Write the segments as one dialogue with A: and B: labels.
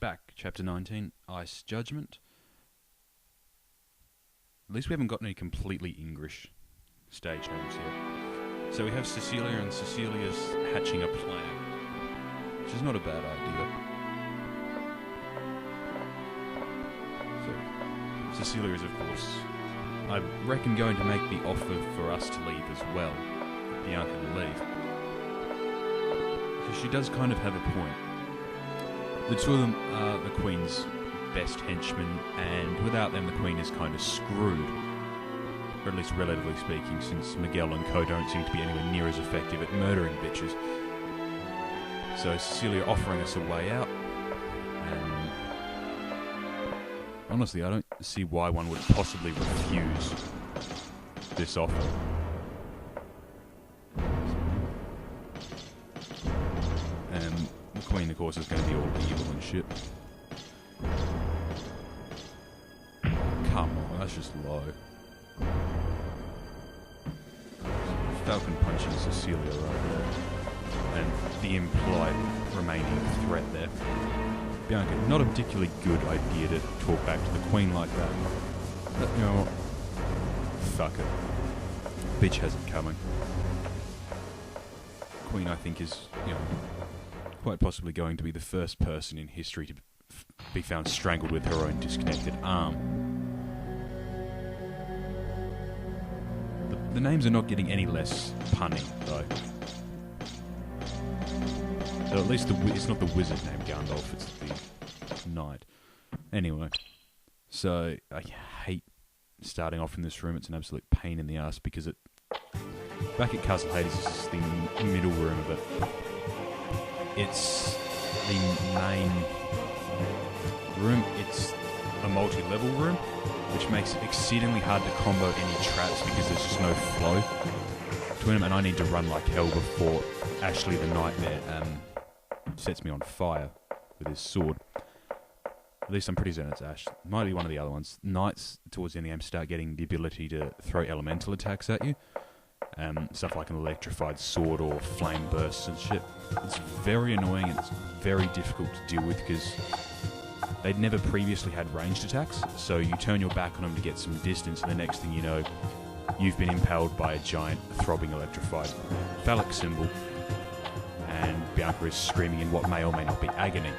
A: back. Chapter 19, Ice Judgment. At least we haven't got any completely English stage names here. So we have Cecilia, and Cecilia's hatching a plan, which is not a bad idea. So Cecilia is, of course, I reckon, going to make the offer for us to leave as well. Bianca to leave. Because she does kind of have a point. The two of them are the Queen's best henchmen, and without them the Queen is kind of screwed. Or at least relatively speaking, since Miguel and co don't seem to be anywhere near as effective at murdering bitches. So Cecilia offering us a way out. And honestly, I don't see why one would possibly refuse this offer. And the Queen, of course, is going to be all evil and shit. Come on, that's just low. Falcon punching Cecilia right there. And the implied remaining threat there. Bianca, not a particularly good idea to talk back to the Queen like that. But, you know what? Fuck it. Bitch has it coming. Queen, I think, is, you know, quite possibly going to be the first person in history to be found strangled with her own disconnected arm. The names are not getting any less punny, though. So at least it's not the wizard named Gandalf, it's the knight. Anyway, so I hate starting off in this room. It's an absolute pain in the ass because back at Castle Hades is the middle room of it. It's the main room. It's a multi-level room, which makes it exceedingly hard to combo any traps because there's just no flow between them, and I need to run like hell before Ashley the Nightmare sets me on fire with his sword. At least I'm pretty certain it's Ash. Might be one of the other ones. Knights, towards the end of the game, start getting the ability to throw elemental attacks at you. Stuff like an electrified sword or flame bursts and shit. It's very annoying and it's very difficult to deal with because they'd never previously had ranged attacks, so you turn your back on them to get some distance, and the next thing you know, you've been impaled by a giant, throbbing, electrified phallic symbol, and Bianca is screaming in what may or may not be agony.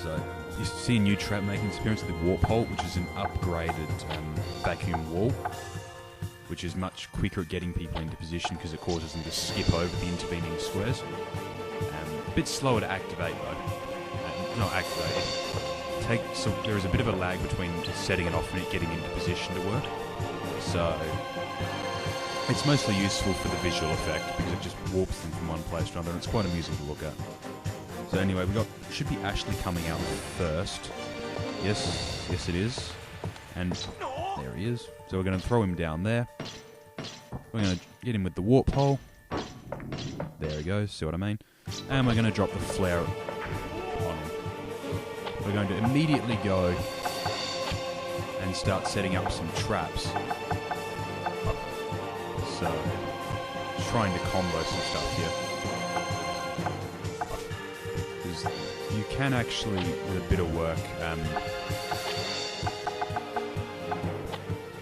A: So, you see a new trap making experience with the warp hole, which is an upgraded vacuum wall, which is much quicker at getting people into position because it causes them to skip over the intervening squares. A bit slower to activate though. Not activated. So there is a bit of a lag between setting it off and it getting into position to work. So it's mostly useful for the visual effect because it just warps them from one place to another, and it's quite amusing to look at. So anyway, should be Ashley coming out first. Yes it is. And there he is. So we're going to throw him down there. We're going to get him with the warp hole. There he goes, see what I mean? And we're going to drop the flare on him. We're going to immediately go and start setting up some traps. So, just trying to combo some stuff here. Because you can actually, with a bit of work,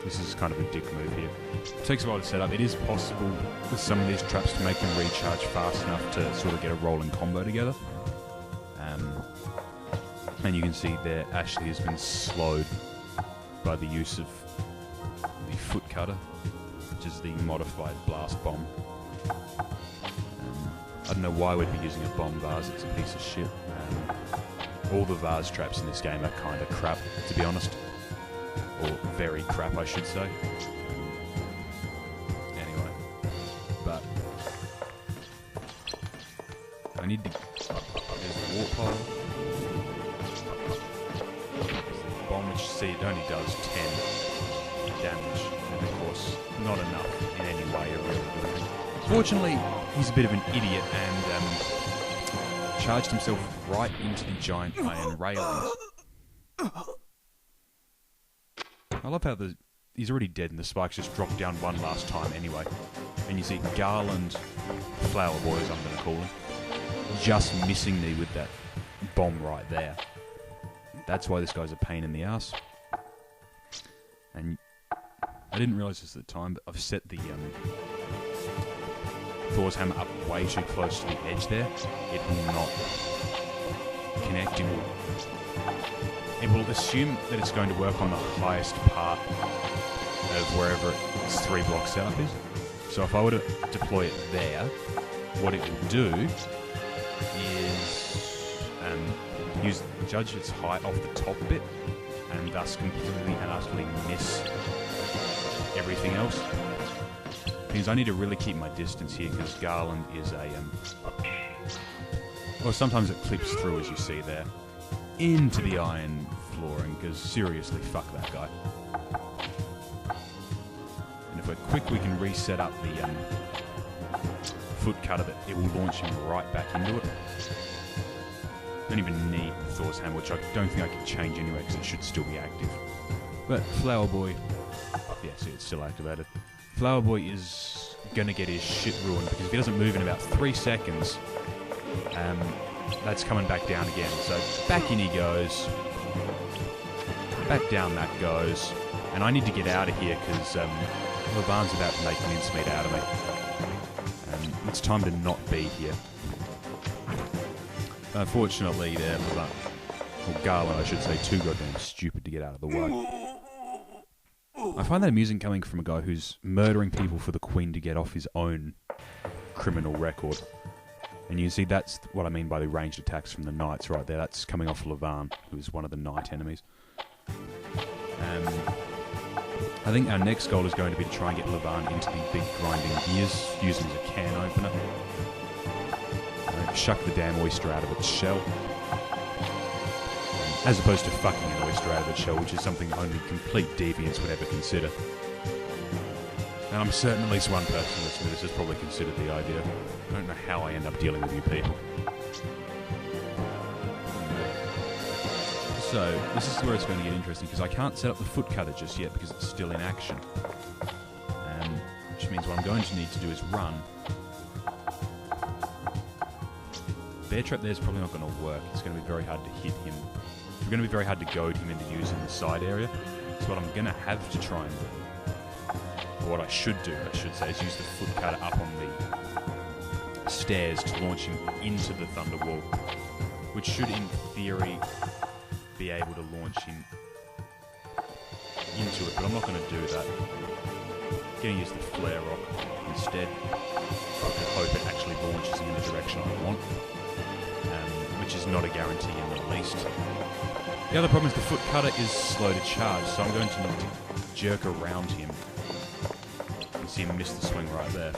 A: this is kind of a dick move here. It takes a while to set up. It is possible with some of these traps to make them recharge fast enough to sort of get a rolling combo together. And you can see there Ashley has been slowed by the use of the foot cutter, which is the modified blast bomb. I don't know why we'd be using a bomb vase, it's a piece of shit. All the vase traps in this game are kind of crap, to be honest. Or very crap, I should say. Anyway. But I need to... There's the warp hole. Bomb, which you see, it only does 10 damage, and of course not enough in any way to really do anything. Fortunately, he's a bit of an idiot and charged himself right into the giant iron railings. I love how he's already dead and the spikes just drop down one last time anyway. And you see Garland Flower Boy, as I'm going to call him, just missing me with that bomb right there. That's why this guy's a pain in the ass. And I didn't realise this at the time, but I've set the Thor's hammer up way too close to the edge there. It will not connect. It will assume that it's going to work on the highest part of wherever its 3 block setup is. So if I were to deploy it there, what it will do is judge its height off the top bit, and thus completely and utterly miss everything else. Because I need to really keep my distance here, because Garland is a... well, sometimes it clips through, as you see there, into the iron flooring, because seriously, fuck that guy. And if we're quick, we can reset up the foot cutter that it will launch him right back into it. Don't even need Thor's hammer, which I don't think I can change anyway, because it should still be active. But Flower Boy... yeah, see, it's still activated. Flower Boy is going to get his shit ruined, because if he doesn't move in about 3 seconds, that's coming back down again. So back in he goes. Back down that goes. And I need to get out of here, because Levan's about to make mincemeat out of me. It's time to not be here. Unfortunately, Garland, I should say, too goddamn stupid to get out of the way. I find that amusing coming from a guy who's murdering people for the Queen to get off his own criminal record. And you see, that's what I mean by the ranged attacks from the Knights right there. That's coming off Levan, who's one of the Knight enemies. I think our next goal is going to be to try and get Levan into the big grinding gears, using as a can opener. Shuck the damn oyster out of its shell. As opposed to fucking an oyster out of its shell, which is something only complete deviants would ever consider. And I'm certain at least one person listening to this has probably considered the idea. I don't know how I end up dealing with you people. So, this is where it's going to get interesting, because I can't set up the foot cutter just yet because it's still in action. Which means what I'm going to need to do is run. Bear trap there is probably not going to work. It's going to be very hard to hit him. It's going to be very hard to goad him into using the side area. So what I'm going to have to try and do, or what I should do, I should say, is use the foot cutter up on the stairs to launch him into the thunder wall, which should, in theory, be able to launch him into it. But I'm not going to do that. I'm going to use the flare rock instead. I can hope it actually launches him in the direction I want. Which is not a guarantee in the least. The other problem is the foot cutter is slow to charge, so I'm going to need to jerk around him. You can see him miss the swing right there.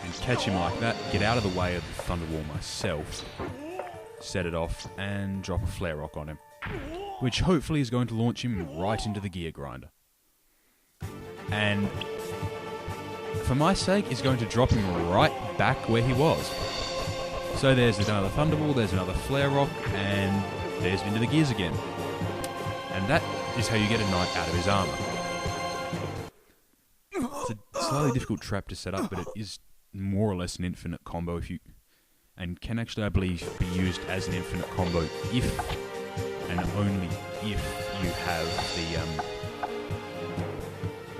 A: And catch him like that, get out of the way of the thunder wall myself, set it off, and drop a flare rock on him. Which hopefully is going to launch him right into the gear grinder. And for my sake, is going to drop him right back where he was. So there's another Thunderwall, there's another Flare Rock, and there's into the gears again. And that is how you get a Knight out of his armour. It's a slightly difficult trap to set up, but it is more or less an infinite combo and can actually, I believe, be used as an infinite combo if and only if you have the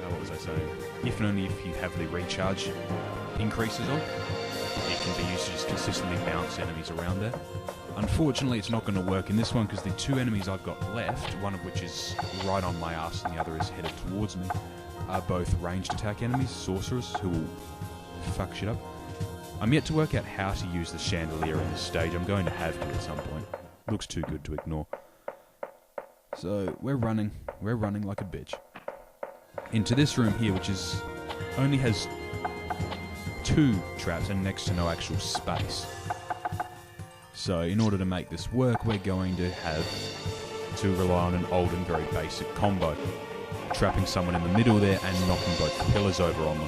A: what was I saying? If and only if you have the recharge increases on. It can be used to just consistently bounce enemies around there. Unfortunately, it's not going to work in this one because the 2 enemies I've got left, one of which is right on my ass and the other is headed towards me, are both ranged attack enemies, sorcerers, who will fuck shit up. I'm yet to work out how to use the chandelier in this stage. I'm going to have to at some point. Looks too good to ignore. So, we're running like a bitch. Into this room here, which is only has 2 traps and next to no actual space. So in order to make this work, we're going to have to rely on an old and very basic combo. Trapping someone in the middle there and knocking both pillars over on them.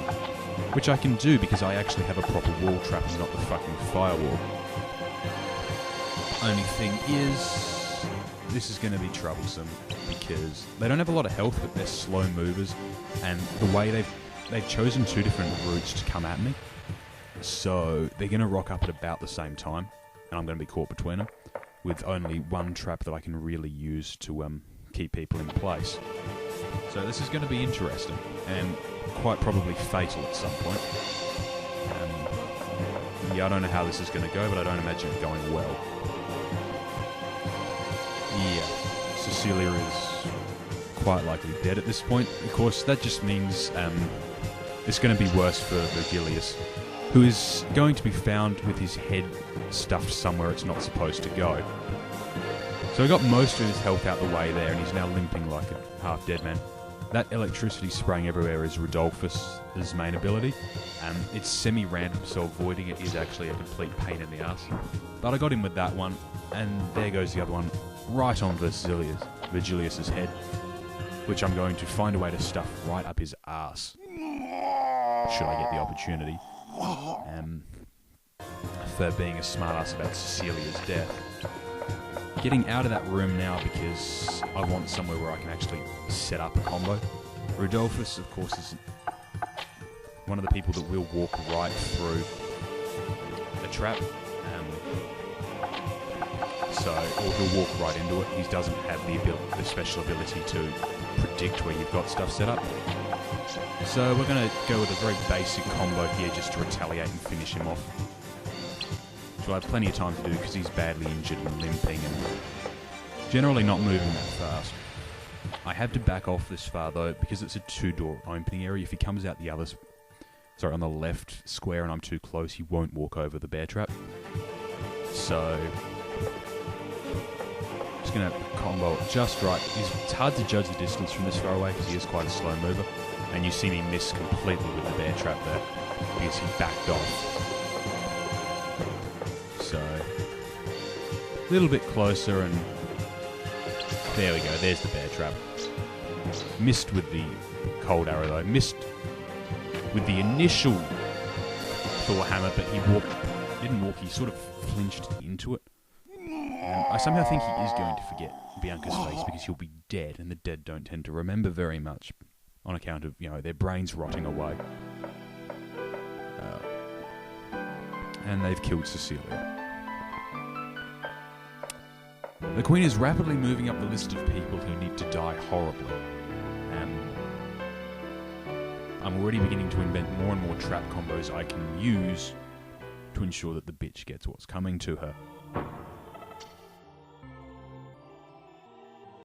A: Which I can do because I actually have a proper wall trap and not the fucking firewall. Only thing is, this is going to be troublesome because they don't have a lot of health, but they're slow movers, and the way they've chosen 2 different routes to come at me, so they're going to rock up at about the same time, and I'm going to be caught between them, with only one trap that I can really use to keep people in place. So this is going to be interesting, and quite probably fatal at some point. Yeah, I don't know how this is going to go, but I don't imagine it going well. Yeah, Cecilia is quite likely dead at this point. Of course, that just means it's going to be worse for Virgilius, who is going to be found with his head stuffed somewhere it's not supposed to go. So he got most of his health out the way there, and he's now limping like a half-dead man. That electricity spraying everywhere is Rodolphus' main ability. It's semi-random, so avoiding it is actually a complete pain in the ass. But I got him with that one, and there goes the other one, right on Virgilius' head, which I'm going to find a way to stuff right up his ass, should I get the opportunity, for being a smartass about Cecilia's death. Getting out of that room now because I want somewhere where I can actually set up a combo. Rodolphus, of course, is one of the people that will walk right through a trap. Or he'll walk right into it. He doesn't have the special ability to predict where you've got stuff set up. So we're going to go with a very basic combo here just to retaliate and finish him off. Which I have plenty of time to do because he's badly injured and limping and generally not moving that fast. I have to back off this far though because it's a 2-door opening area. If he comes out on the left square and I'm too close, he won't walk over the bear trap. So just going to combo it just right. It's hard to judge the distance from this far away because he is quite a slow mover. And you see me miss completely with the bear trap there because he backed off. So, a little bit closer, and there we go, there's the bear trap. Missed with the cold arrow though, missed with the initial Thor hammer, but he sort of flinched into it. I somehow think he is going to forget Bianca's face because he'll be dead, and the dead don't tend to remember very much on account of, their brains rotting away. And they've killed Cecilia. The Queen is rapidly moving up the list of people who need to die horribly. I'm already beginning to invent more and more trap combos I can use to ensure that the bitch gets what's coming to her.